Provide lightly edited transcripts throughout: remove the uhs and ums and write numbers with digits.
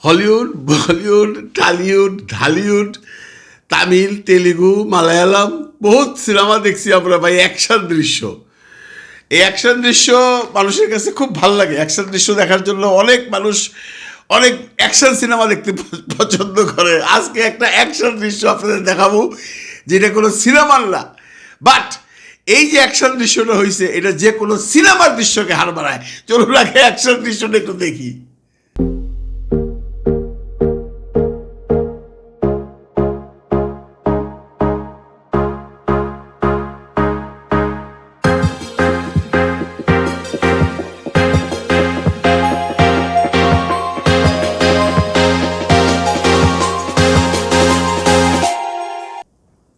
Hollywood, Bollywood, Tollywood, Dhallywood, Tamil, Telugu, Malayalam বহুত cinema দেখছি আমরা ভাই। অ্যাকশন দৃশ্য, এই অ্যাকশন দৃশ্য মানুষের কাছে খুব ভালো লাগে। অ্যাকশন দৃশ্য দেখার জন্য অনেক মানুষ অনেক অ্যাকশন সিনেমা দেখতে পছন্দ করে। আজকে একটা অ্যাকশন দৃশ্য আপনাদের দেখাবো, যেটা কোনো সিনেমার না, বাট এই যে অ্যাকশন দৃশ্যটা হয়েছে এটা যে কোনো সিনেমার দৃশ্যকে হার মানায়। চলুন আগে অ্যাকশন দৃশ্যটা একটু দেখি।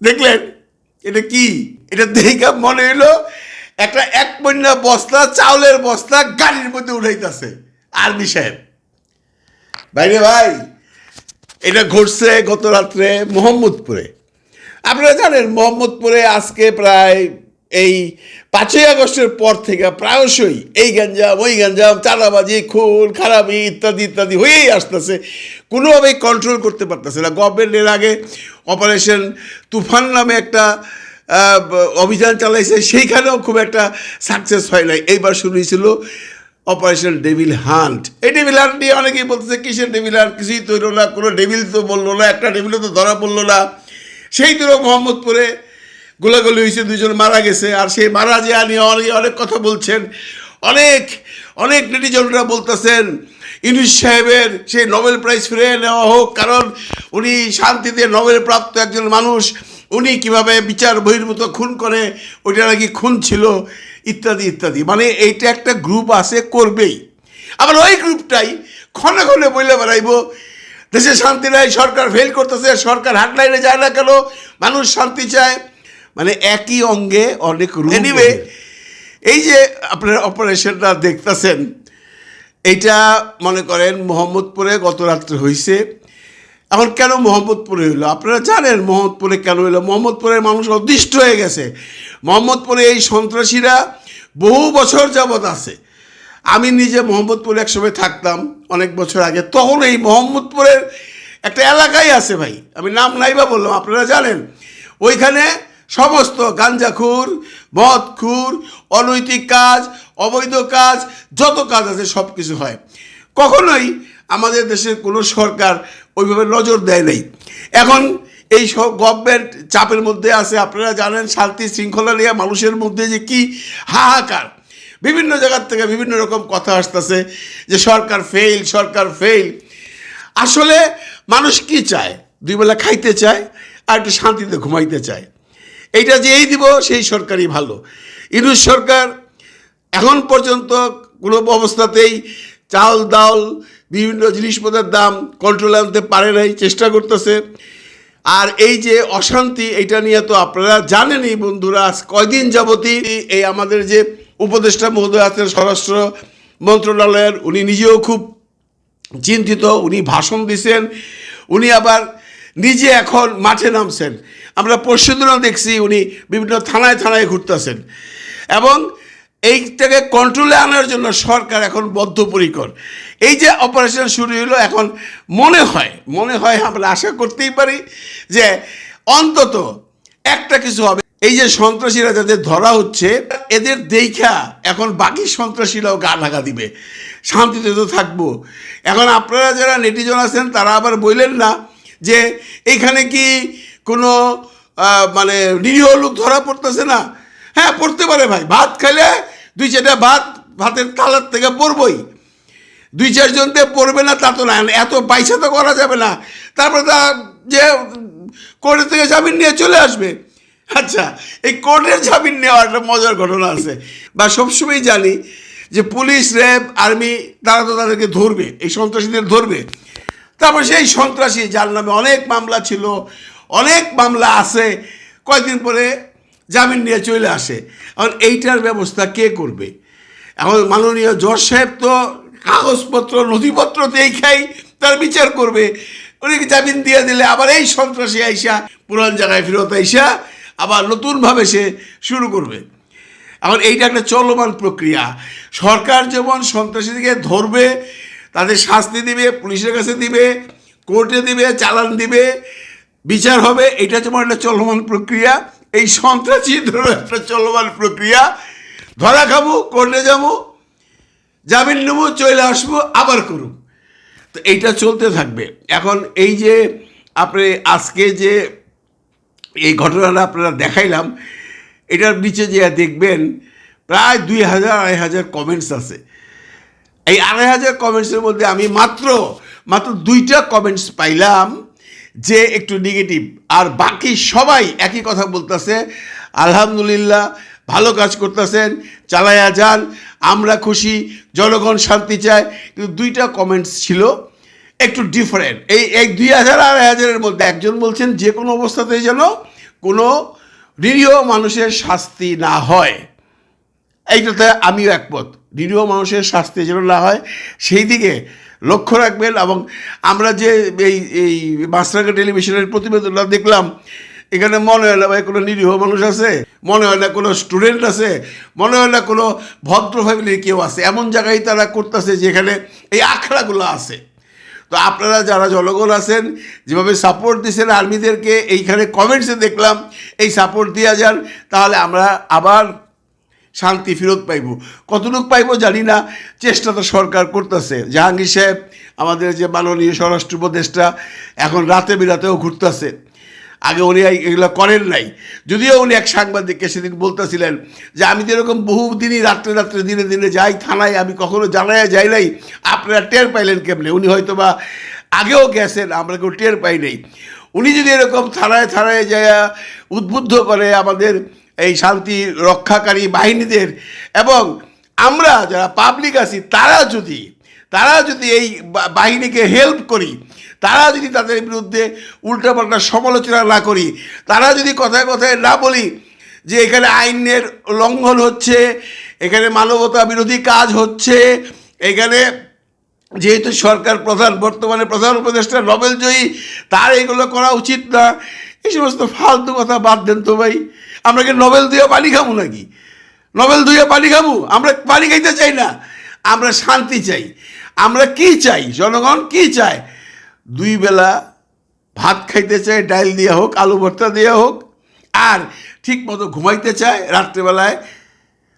দেখলেন এটা কি? এটা দেখে মনে হইলো একটা এক পণ্যা বস্তা, চাউলের বস্তা গাড়ির মধ্যে উঠাইতেছে আর্মি সাহেব। বাইরে ভাই, এটা ঘটছে গত রাত্রে মোহাম্মদপুরে। আপনারা জানেন মোহাম্মদপুরে আজকে প্রায় এই 5ই আগস্টের পর থেকে প্রায়শই এই গ্যাঞ্জাম ওই গ্যাঞ্জাম, চাঁদাবাজি, খুন খারাপি ইত্যাদি ইত্যাদি হয়েই আসতেছে। কোনোভাবেই কন্ট্রোল করতে পারতেছে না গভর্নমেন্ট। এর আগে অপারেশন তুফান নামে একটা অভিযান চালাইছে, সেইখানেও খুব একটা সাকসেস হয় নাই। এইবার শুরু হয়েছিল অপারেশন ডেভিল হান্ট। এই ডেভিল হান্ট নিয়ে অনেকেই বলতেছে কিসের ডেভিল হান্ট, কিছুই তৈরি না, কোনো ডেভিল তো বললো না, একটা ডেভিলও তো ধরা পড়লো না। সেই তো মোহাম্মদপুরে গোলাগুলি হয়েছে, 2 জন মারা গেছে। আর সেই মারা যে নিয়ে অনেকে অনেক কথা বলছেন। অনেক অনেক নেটিজনরা বলতেছেন ইউনূস সাহেবের সেই নোবেল প্রাইজ ফিরে নেওয়া হোক, কারণ উনি শান্তিতে নোবেল প্রাপ্ত একজন মানুষ, উনি কিভাবে বিচার বহির্ভূত খুন করে, ওইটা নাকি খুন ছিল ইত্যাদি ইত্যাদি। মানে এইটা একটা গ্রুপ আছে, করবেই। আবার ওই গ্রুপটাই ক্ষণে ক্ষণে বলে বেড়াইব দেশে শান্তি নাই, সরকার ফেল করতেছে, সরকার হাটলাইনে যায় না কেন, মানুষ শান্তি চায়। মানে একই অঙ্গে অনেক রূপ। এনিওয়ে, এই যে আপনার অপারেশনটা দেখতেছেন, এইটা মনে করেন মোহাম্মদপুরে গত রাত্রে হয়েছে। এখন কেন মোহাম্মদপুরে হইলো আপনারা জানেন? মোহাম্মদপুরে কেন হইলো? মোহাম্মদপুরের মানুষ অদৃষ্ট হয়ে গেছে। মোহাম্মদপুরে এই সন্ত্রাসীরা বহু বছর যাবৎ আছে। আমি নিজে মোহাম্মদপুরে একসময় থাকতাম অনেক বছর আগে, তখন এই মোহাম্মদপুরের একটা এলাকাই আছে ভাই, আমি নাম নাইবা বললাম, আপনারা জানেন। ওইখানে সমস্ত গাঞ্জাখুর, মদখুর, অনৈতিক কাজ, অবৈধ কাজ, যত কাজ আছে সব কিছু হয়। কখনোই আমাদের দেশের কোনো সরকার ওইভাবে নজর দেয় নাই। এখন এই সব গভর্নমেন্ট চাপের মধ্যে আছে। আপনারা জানেন শান্তি শৃঙ্খলা নিয়ে মানুষের মধ্যে যে কি হাহাকার, বিভিন্ন জায়গার থেকে বিভিন্ন রকম কথা আসতেছে যে সরকার ফেল, সরকার ফেল। আসলে মানুষ কি চায়? 2 বেলা খাইতে চায় আর একটু শান্তিতে ঘুমাইতে চায়। এইটা যে এই দিব সেই সরকারই ভালো। ইউনূস সরকার এখন পর্যন্ত কোনো অবস্থাতেই চাল ডাল বিভিন্ন জিনিসপত্রের দাম কন্ট্রোলে আনতে পারে নাই, চেষ্টা করতেছে। আর এই যে অশান্তি, এইটা নিয়ে তো আপনারা জানেনই বন্ধুরা, কয়দিন যাবতই এই আমাদের যে উপদেষ্টা মহোদয় আছেন স্বরাষ্ট্র মন্ত্রণালয়ের, উনি নিজেও খুব চিন্তিত। উনি ভাষণ দিছেন, উনি আবার নিজে এখন মাঠে নামছেন। আমরা পরশুদিনও দেখছি উনি বিভিন্ন থানায় থানায় ঘুরতেছেন, এবং এইটাকে কন্ট্রোলে আনার জন্য সরকার এখন বদ্ধপরিকর। এই যে অপারেশন শুরু হলো, এখন মনে হয় আমরা আশা করতেই পারি যে অন্তত একটা কিছু হবে। এই যে সন্ত্রাসীরা যাদের ধরা হচ্ছে, এদের দেখা এখন বাকি সন্ত্রাসীরাও গা ঢাকা দিবে, শান্তিতে তো থাকবো। এখন আপনারা যারা নেটিজন আছেন তারা আবার বললেন না যে এইখানে কি কোনো মানে নিরীহ লোক ধরা পড়তেছে না? হ্যাঁ, পড়তে পারে ভাই। ভাত খাইলে 2-4টা ভাতের থালার থেকে পড়বই। 2-4 জনতে পড়বে না তা তো না, এত পয়সা তো করা যাবে না। তারপরে তা যে কোর্টের থেকে জামিন নিয়ে চলে আসবে। আচ্ছা, এই কোর্টের জামিন নেওয়ার একটা মজার ঘটনা আছে। বা সবসময় জানি যে পুলিশ, র্যাব, আর্মি তারা তো তাদেরকে ধরবে, এই সন্ত্রাসীদের ধরবে। তারপর সেই সন্ত্রাসী যার নামে অনেক মামলা ছিল, অনেক মামলা আছে, কয়েকদিন পরে জামিন নিয়ে চলে আসে। এখন এইটার ব্যবস্থা কে করবে? এখন মাননীয় জজ সাহেব তো কাগজপত্র নথিপত্র দেখাই তার বিচার করবে। উনি জামিন দিয়ে দিলে আবার এই সন্ত্রাসী আইসা পুরান জায়গায় ফেরত আইসা আবার নতুনভাবে সে শুরু করবে। এখন এইটা একটা চলমান প্রক্রিয়া। সরকার যেমন সন্ত্রাসীদেরকে ধরবে, তাদের শাস্তি দিবে, পুলিশের কাছে দিবে, কোর্টে দিবে, চালান দিবে, বিচার হবে। এটা তোমার একটা চলমান প্রক্রিয়া। এই সন্ত্রাসী ধরো একটা চলমান প্রক্রিয়া। ধরা খাবো, কোর্টে যাবো, জামিন নেবো, চলে আসবো, আবার করুক। তো এইটা চলতে থাকবে। এখন এই যে আপনি আজকে যে এই ঘটনাটা আপনারা দেখাইলাম, এটার নিচে যে দেখবেন প্রায় 2000-2500 কমেন্টস আছে। এই 2500 কমেন্টসের মধ্যে আমি মাত্র 2টা কমেন্টস পাইলাম যে একটু নেগেটিভ, আর বাকি সবাই একই কথা বলতেছে, আলহামদুলিল্লাহ, ভালো কাজ করতেছেন, চালায়া যান, আমরা খুশি, জনগণ শান্তি চায়। কিন্তু 2টা কমেন্টস ছিল একটু ডিফারেন্ট। এই 2000 আর 1000-এর মধ্যে একজন বলছেন যে কোনো অবস্থাতেই যেন কোনো নিরীহ মানুষের শাস্তি না হয়। এইটাতে আমিও একমত, নিরীহ মানুষের শাস্তি যেন না হয় সেই দিকে লক্ষ্য রাখবেন। এবং আমরা যে এই মাছরাঙা টেলিভিশনের প্রতিবেদনটা দেখলাম, এখানে মনে হয় না ভাই কোনো নিরীহ মানুষ আছে, মনে হয় না কোনো স্টুডেন্ট আছে, মনে হয় না কোনো ভদ্র ফ্যামিলির কেউ আছে। এমন জায়গায় তারা করতেছে যেখানে এই আখড়াগুলো আছে। তো আপনারা যারা জনগণ আছেন, যেভাবে সাপোর্ট দিয়েছেন আর্মিদেরকে, এইখানে কমেন্টসে দেখলাম, এই সাপোর্ট দিয়া যান, তাহলে আমরা আবার শান্তি ফেরত পাইব। কতটুকু পাইব জানি না, চেষ্টা তো সরকার করতেছে। জাহাঙ্গীর সাহেব, আমাদের যে মাননীয় স্বরাষ্ট্র উপদেষ্টা, এখন রাতে বিরাতেও ঘুরতেছে। আগে উনি এগুলো করেন নাই, যদিও উনি এক সাংবাদিককে সেদিন বলতেছিলেন যে আমি তো এরকম বহুদিনই রাত্রে রাত্রে দিনে দিনে যাই থানায়, আমি কখনো জানাইয়া যাই নাই, আপনারা টের পাইলেন কেমনে? উনি হয়তো বা আগেও গেছেন, আমরা কেউ টের পাই নাই। উনি যদি এরকম থানায় থানায় যায় উদ্বুদ্ধ করে আমাদের এই শান্তি রক্ষাকারী বাহিনীদের, এবং আমরা যারা পাবলিক আছি তারা যদি এই বাহিনীকে হেল্প করি, তারা যদি তাদের বিরুদ্ধে উল্টাপাল্টা সমালোচনা না করি, তারা যদি কথায় কথায় না বলি যে এখানে আইনের লঙ্ঘন হচ্ছে, এখানে মানবতা বিরোধী কাজ হচ্ছে, এখানে যেহেতু সরকার বর্তমানে প্রধান উপদেষ্টা নোবেলজয়ী, তার এগুলো করা উচিত না, এই সমস্ত ফালতু কথা বাদ দেন তো ভাই। আমরা কি নোবেল দিয়ে পানি খাবো নাকি? নোবেল দিয়ে পানি খাবো? আমরা পানি খাইতে চাই না, আমরা শান্তি চাই। আমরা কি চাই? জনগণ কি চায়? 2 বেলা ভাত খাইতে চায়, ডাল দেওয়া হোক, আলু ভর্তা দেওয়া হোক, আর ঠিক মতো ঘুমাইতে চায়। রাত্রেবেলায়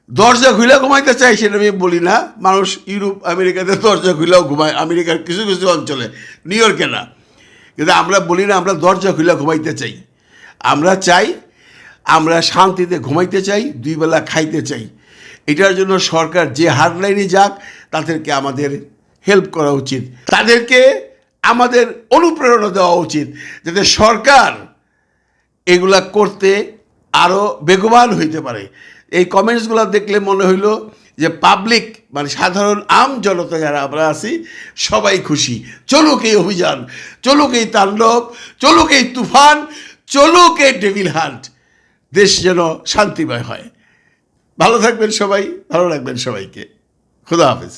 দরজা খুলে ঘুমাইতে চাই, সেটা আমি বলি না। মানুষ ইউরোপ আমেরিকাতে দরজা খুলেও ঘুমায়, আমেরিকার কিছু কিছু অঞ্চলে, নিউ ইয়র্কে না। কিন্তু আমরা বলি না আমরা দরজা খুলে ঘুমাইতে চাই। আমরা চাই, আমরা শান্তিতে ঘুমাইতে চাই, 2 বেলা খাইতে চাই। এটার জন্য সরকার যে হার্ডলাইনে যাক, তাদেরকে আমাদের হেল্প করা উচিত, তাদেরকে আমাদের অনুপ্রেরণা দেওয়া উচিত, যাতে সরকার এগুলা করতে আরও বেগবান হইতে পারে। এই কমেন্টসগুলো দেখলে মনে হইল যে পাবলিক, মানে সাধারণ আম জনতা যারা আমরা আছি, সবাই খুশি। চলুক এই অভিযান, চলুক এই তাণ্ডব, চলুক এই তুফান, চলুক এই ডেভিল হান্ট, দেশ যেন শান্তিময় হয়। ভালো থাকবেন সবাই, ভালো রাখবেন সবাইকে। খুদা হাফেজ।